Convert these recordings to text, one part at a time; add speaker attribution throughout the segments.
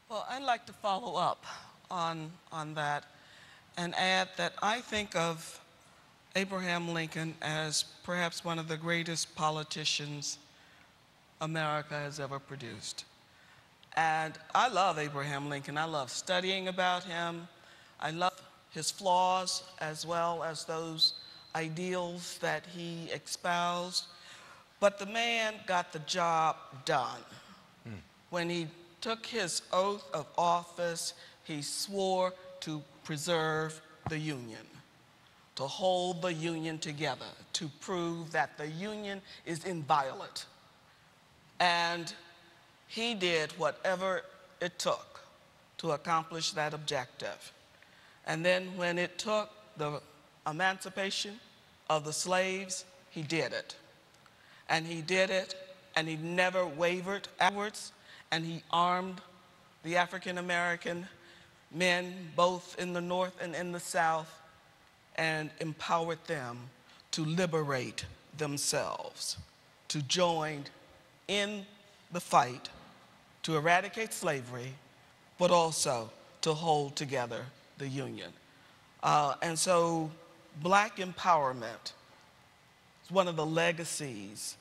Speaker 1: Well, I'd like to follow up on that and add that I think of Abraham Lincoln as perhaps one of the greatest politicians America has ever produced. And I love Abraham Lincoln. I love studying about him. I love his flaws as well as those ideals that he espoused. But the man got the job done. When he took his oath of office, he swore to preserve the Union, to hold the Union together, to prove that the Union is inviolate. And he did whatever it took to accomplish that objective. And then when it took the emancipation of the slaves, he did it. And he did it, and he never wavered afterwards, and he armed the African American men, both in the North and in the South, and empowered them to liberate themselves, to join in the fight to eradicate slavery, but also to hold together the Union. And so Black empowerment is one of the legacies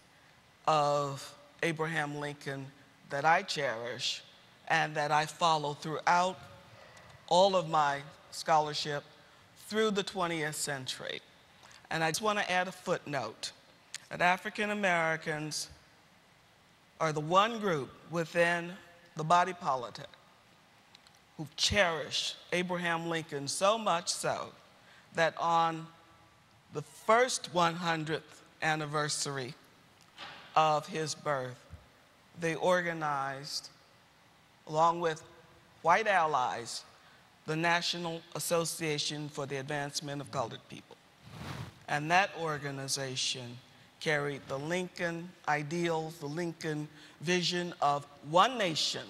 Speaker 1: of Abraham Lincoln that I cherish and that I follow throughout all of my scholarship through the 20th century. And I just want to add a footnote that African Americans are the one group within the body politic who cherish Abraham Lincoln so much so that on the first 100th anniversary of his birth, they organized, along with white allies, the National Association for the Advancement of Colored People. And that organization carried the Lincoln ideals, the Lincoln vision of one nation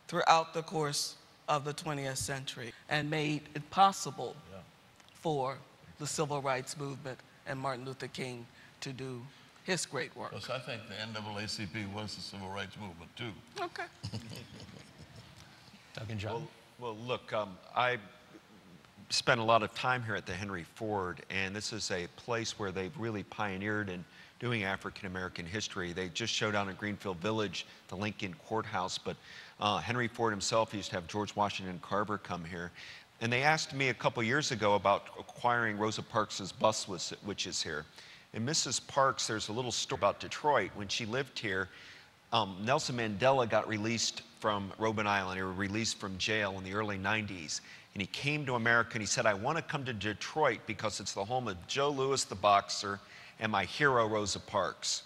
Speaker 1: throughout the course of the 20th century and made it possible for the civil rights movement and Martin Luther King to do his great work.
Speaker 2: Yes, I think the NAACP was the civil rights movement too.
Speaker 1: Okay.
Speaker 3: Doug and John.
Speaker 4: Well, look, I spent a lot of time here at the Henry Ford, and this is a place where they've really pioneered in doing African-American history. They just showed down in Greenfield Village, the Lincoln Courthouse, but Henry Ford himself used to have George Washington Carver come here. And they asked me a couple years ago about acquiring Rosa Parks' bust, which is here. And Mrs. Parks, there's a little story about Detroit. When she lived here, Nelson Mandela got released from Robben Island. He was released from jail in the early 90s. And he came to America and he said, I want to come to Detroit because it's the home of Joe Louis, the boxer, and my hero, Rosa Parks.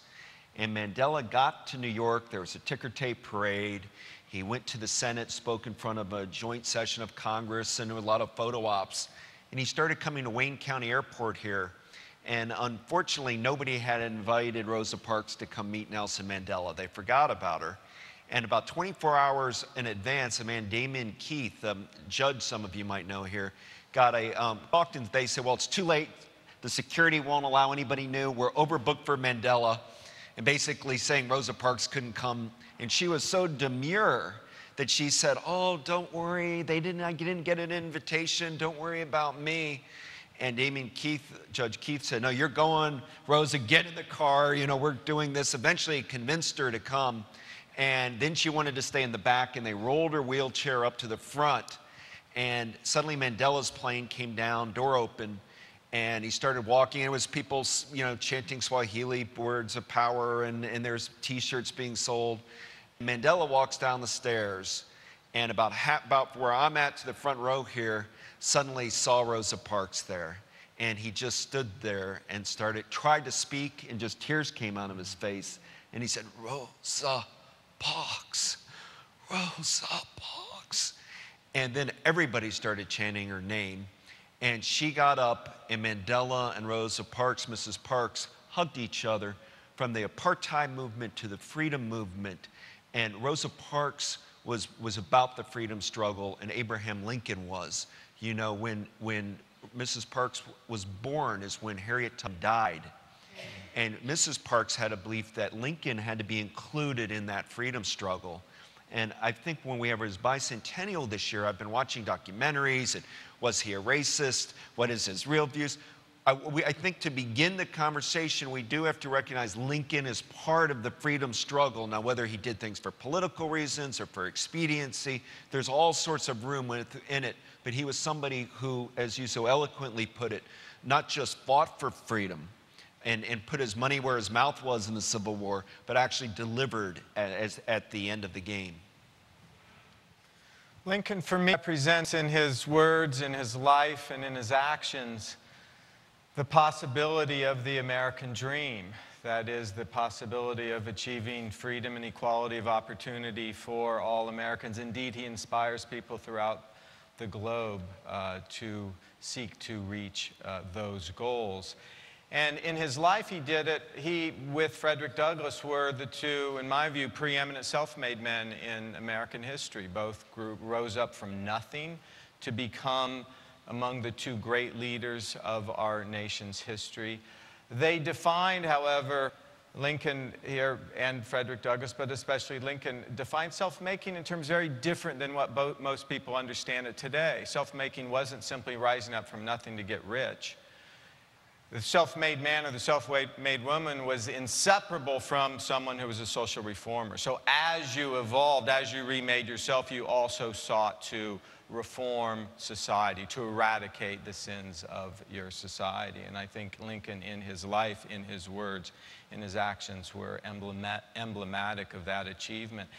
Speaker 4: And Mandela got to New York. There was a ticker tape parade. He went to the Senate, spoke in front of a joint session of Congress, and there were a lot of photo ops. And he started coming to Wayne County Airport here. And unfortunately, nobody had invited Rosa Parks to come meet Nelson Mandela. They forgot about her. And about 24 hours in advance, a man, Damon Keith, judge some of you might know here, got a, talked and they said, well, it's too late. The security won't allow anybody new. We're overbooked for Mandela. And basically saying Rosa Parks couldn't come. And she was so demure that she said, oh, don't worry. I didn't get an invitation. Don't worry about me. And Damon Keith, Judge Keith said, no, you're going, Rosa, get in the car. You know, we're doing this. Eventually he convinced her to come. And then she wanted to stay in the back, and they rolled her wheelchair up to the front. And suddenly Mandela's plane came down, door open, and he started walking. And it was people, you know, chanting Swahili words of power, and there's T-shirts being sold. Mandela walks down the stairs, and about where I'm at to the front row here, suddenly saw Rosa Parks there. And he just stood there and tried to speak, and just tears came out of his face. And he said, Rosa Parks, Rosa Parks. And then everybody started chanting her name. And she got up, and Mandela and Rosa Parks, Mrs. Parks, hugged each other from the apartheid movement to the freedom movement. And Rosa Parks was about the freedom struggle, and Abraham Lincoln was. You know, when Mrs. Parks was born is when Harriet Tubman died. And Mrs. Parks had a belief that Lincoln had to be included in that freedom struggle. And I think when we have his bicentennial this year, I've been watching documentaries, and was he a racist? What is his real views? I think to begin the conversation, we do have to recognize Lincoln is part of the freedom struggle. Now, whether he did things for political reasons or for expediency, there's all sorts of room within it. But he was somebody who, as you so eloquently put it, not just fought for freedom and put his money where his mouth was in the Civil War, but actually delivered at the end of the game.
Speaker 3: Lincoln, for me, represents in his words, in his life, and in his actions the possibility of the American dream. That is, the possibility of achieving freedom and equality of opportunity for all Americans. Indeed, he inspires people throughout the globe to seek to reach those goals. And in his life, he did it. He, with Frederick Douglass, were the two, in my view, preeminent self-made men in American history. Both rose up from nothing to become among the two great leaders of our nation's history. They defined, however, Lincoln here and Frederick Douglass, but especially Lincoln, defined self-making in terms very different than what most people understand it today. Self-making wasn't simply rising up from nothing to get rich. The self-made man or the self-made woman was inseparable from someone who was a social reformer. So as you evolved, as you remade yourself, you also sought to reform society, to eradicate the sins of your society. And I think Lincoln, in his life, in his words, in his actions, were emblematic of that achievement.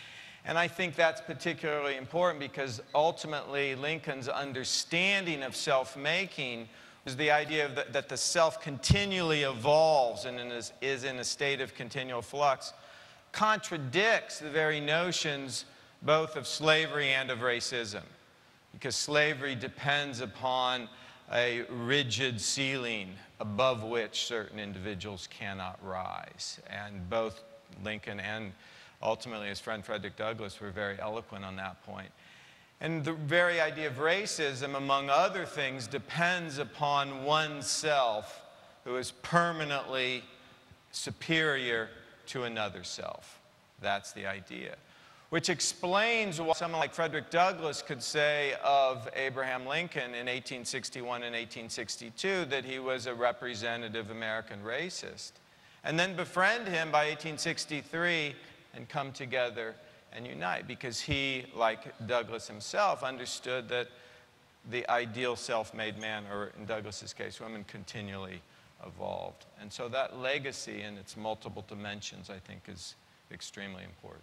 Speaker 3: And I think that's particularly important because ultimately Lincoln's understanding of self-making is the idea that the self continually evolves and is in a state of continual flux, contradicts the very notions both of slavery and of racism. Because slavery depends upon a rigid ceiling above which certain individuals cannot rise. And both Lincoln and ultimately his friend Frederick Douglass were very eloquent on that point. And the very idea of racism, among other things, depends upon oneself who is permanently superior to another self. That's the idea. Which explains why someone like Frederick Douglass could say of Abraham Lincoln in 1861 and 1862 that he was a representative American racist, and then befriend him by 1863 and come together and unite, because he, like Douglass himself, understood that the ideal self-made man, or in Douglass's case, woman, continually evolved. And so that legacy in its multiple dimensions, I think, is extremely important.